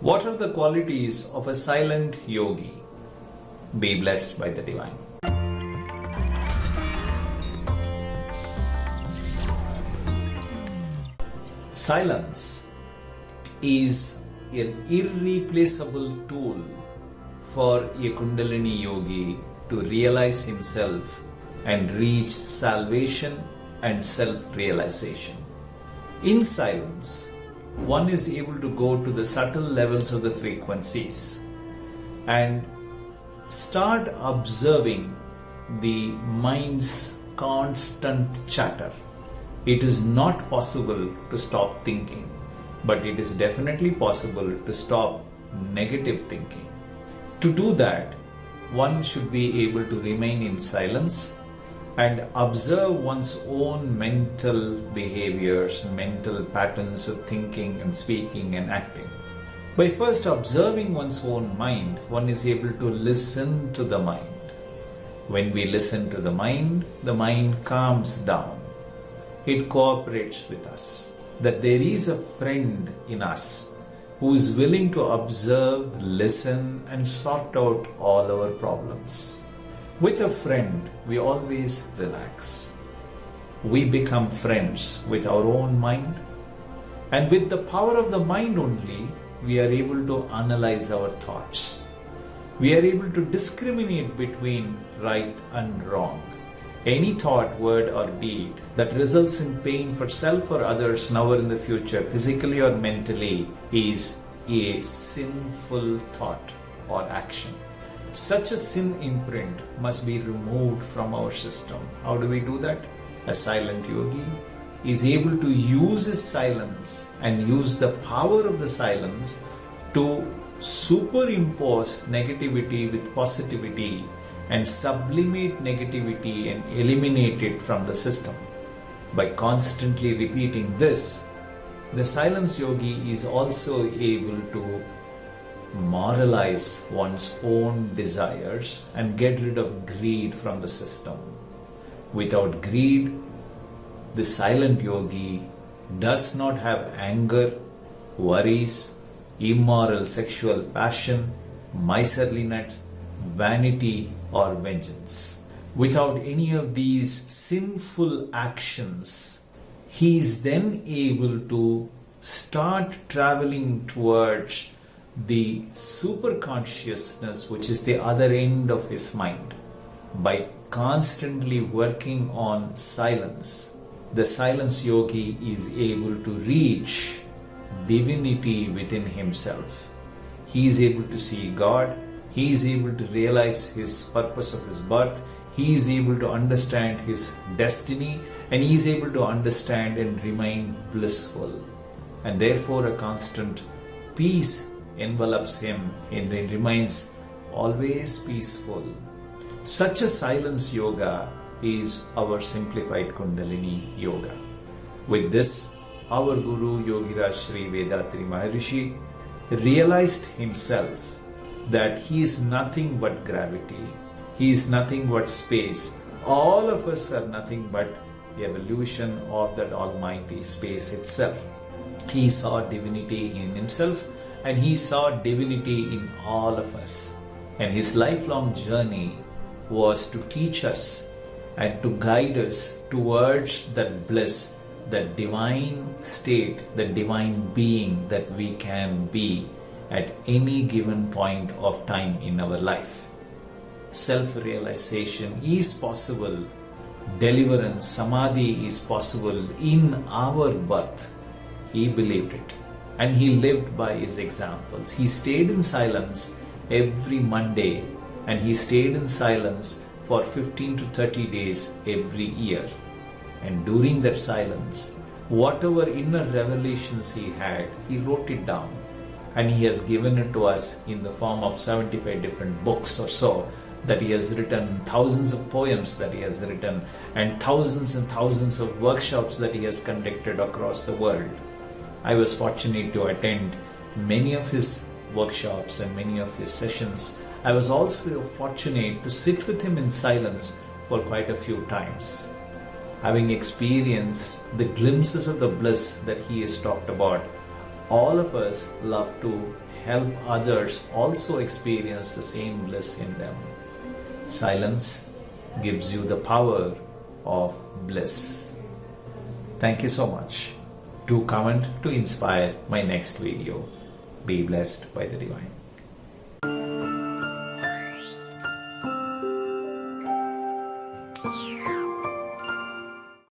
What are the qualities of a silent yogi? Be blessed by the divine. Silence is an irreplaceable tool for a Kundalini Yogi to realize himself and reach salvation and self-realization. In silence, one is able to go to the subtle levels of the frequencies and start observing the mind's constant chatter. It is not possible to stop thinking, but it is definitely possible to stop negative thinking. To do that, one should be able to remain in silence and observe one's own mental behaviors, mental patterns of thinking and speaking and acting. By first observing one's own mind, one is able to listen to the mind. When we listen to the mind calms down. It cooperates with us. That there is a friend in us who is willing to observe, listen, and sort out all our problems. With a friend, we always relax. We become friends with our own mind, and with the power of the mind only, we are able to analyze our thoughts. We are able to discriminate between right and wrong. Any thought, word, or deed that results in pain for self or others now or in the future, physically or mentally, is a sinful thought or action. Such a sin imprint must be removed from our system. How do we do that? A silent yogi is able to use his silence and use the power of the silence to superimpose negativity with positivity and sublimate negativity and eliminate it from the system. By constantly repeating this, the silence yogi is also able to moralize one's own desires and get rid of greed from the system. Without greed, the silent yogi does not have anger, worries, immoral sexual passion, miserliness, vanity, or vengeance. Without any of these sinful actions, he is then able to start traveling towards the super consciousness, which is the other end of his mind. By constantly working on silence, the silence yogi is able to reach divinity within himself. He is able to see God. He is able to realize his purpose of his birth. He is able to understand his destiny, and he is able to understand and remain blissful. And therefore a constant peace envelops him and he remains always peaceful. Such a silence yoga is our simplified Kundalini yoga. With our Guru Yogiraj Vethathiri Maharishi realized himself that he is nothing but gravity. He is nothing but space. All of us are nothing but the evolution of that almighty space itself. He saw divinity in himself and he saw divinity in all of us. And his lifelong journey was to teach us and to guide us towards that bliss, that divine state, that divine being that we can be at any given point of time in our life. Self-realization is possible. Deliverance, samadhi is possible in our birth. He believed it and he lived by his examples. He stayed in silence every Monday and he stayed in silence for 15 to 30 days every year. And during that silence, whatever inner revelations he had, he wrote it down. And he has given it to us in the form of 75 different books or so that he has written, thousands of poems that he has written, and thousands of workshops that he has conducted across the world. I was fortunate to attend many of his workshops and many of his sessions. I was also fortunate to sit with him in silence for quite a few times. Having experienced the glimpses of the bliss that he has talked about, all of us love to help others also experience the same bliss in them. Silence gives you the power of bliss. Thank you so much. Do comment to inspire my next video. Be blessed by the divine.